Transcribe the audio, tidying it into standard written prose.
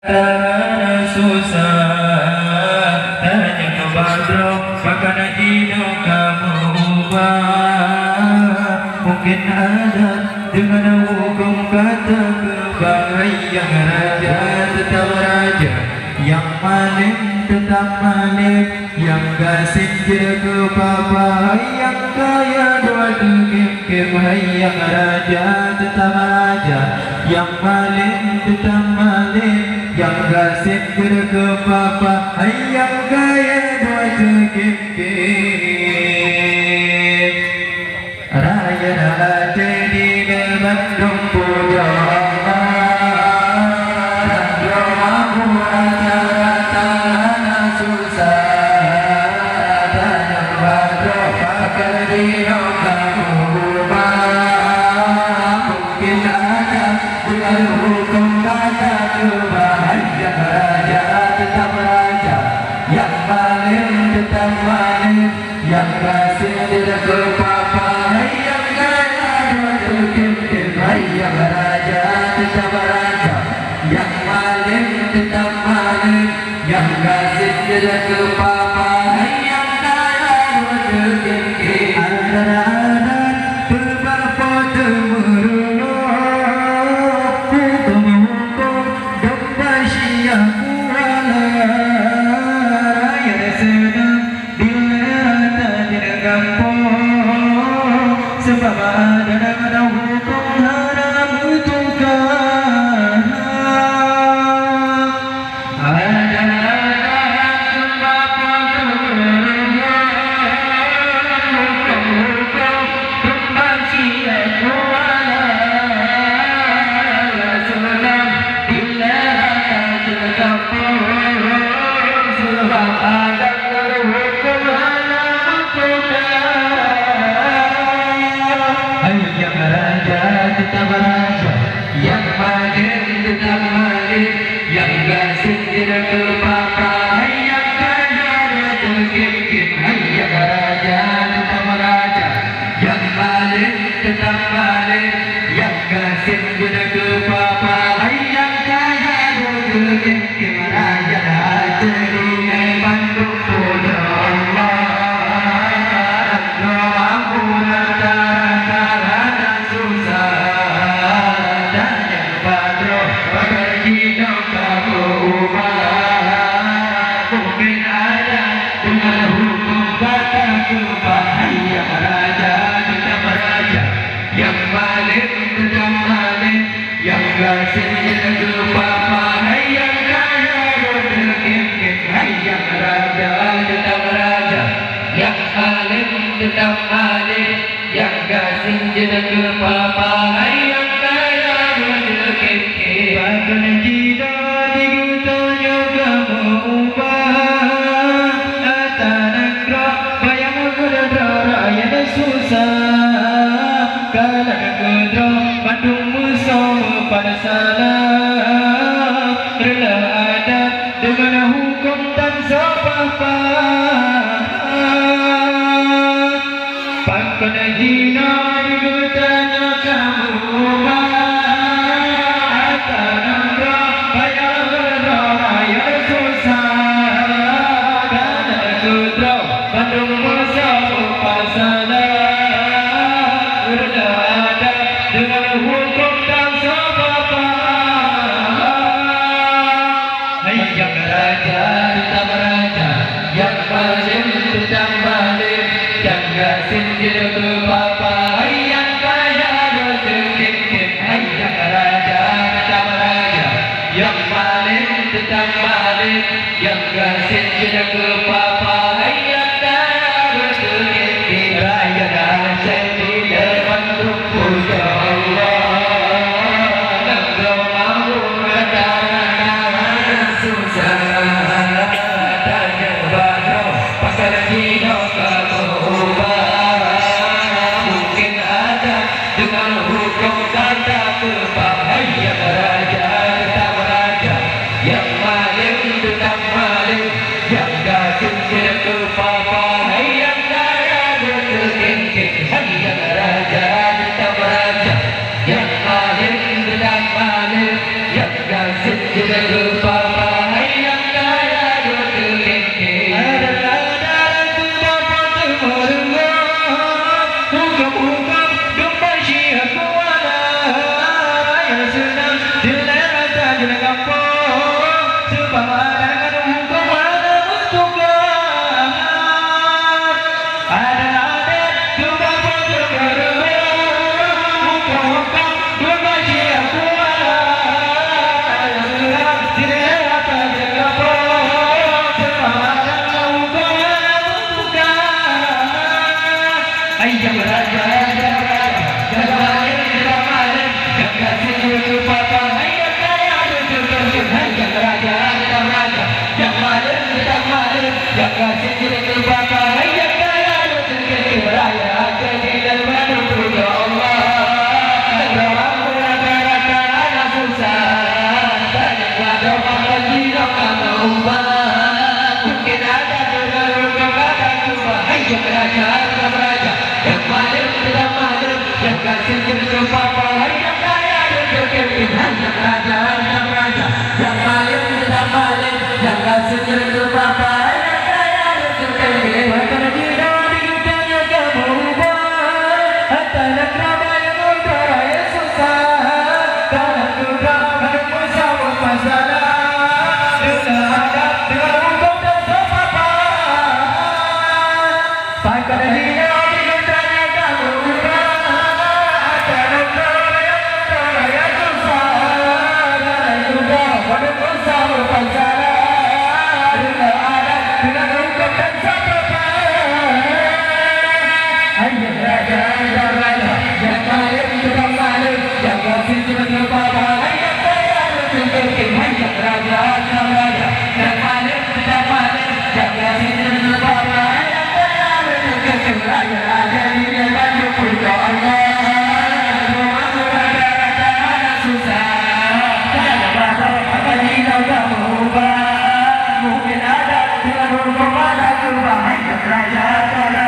Tanah susah tanya ke Badro maka najino kamu ubah. Mungkin ada dengan hukum kata kebayang. Raja tetap raja, yang maling tetap maling, yang gasing jaga papa, yang kaya dua degim. Yang raja tetap raja, yang maling tetap maling, yang gasing jaga papa, yang kaya dua degim. Raya raja di Bandung puja yang kasih tidak ke papa, yang kaya dua degim. Yang raja tetap raja, yang maling tetap maling, yang kasih tidak ke papa, yang kaya dua degim. Anak-anak berbapa temurungu, hukum domba siang kuala, raya senang sebab ada hukum haram tukar. Ada bapa keluarga, hukum pembaca kuala, senang bila ada kampung sebab ada hukum haram tukar. Yang raja tetap raja, yang maling tetap maling, yang gasing tidak ke papa, yang kaya dua degim. Yang raja tetap raja, yang maling tetap maling, yang gasing tidak ke papa, yang kaya dua degim. Raja raja di Bandung puja Allah. Mungkin ada dengan hukum kata kebayang. Raja tetap raja, yang maling tetap maling, yang gasing jaga papa, yang kaya dua degim. Yang raja tetap raja, yang maling tetap maling, yang gasing jaga papa, yang kaya dua degim. Bahkan jika digutanya kamu ubah, atanakra bayang kudra raya susah, kalah kudra Bandung musuh pada salah, rela adat dengan hukum dan sepapa. Bahkan jika digutanya kamu ubah, yang raja tetap raja, yang maling tetap maling, yang gasing tidak ke papa, yang kaya dua degim. Yang raja tetap raja, yang maling tetap maling, yang gasing tidak ke papa, yang kaya dua degim. Raya raja di Bandung puja Allah. Mungkin ada dengan hukum kata kebayang. Raja tetap raja, yang maling tetap maling, yang pemandangan kemana bertukar. Ada juga bertukar muka-muka berbagi akuat. Sudah tidak apa jaga pemandangan kemana bertukar. Ayam raja mungkin ada dengan rumah pada rumah raja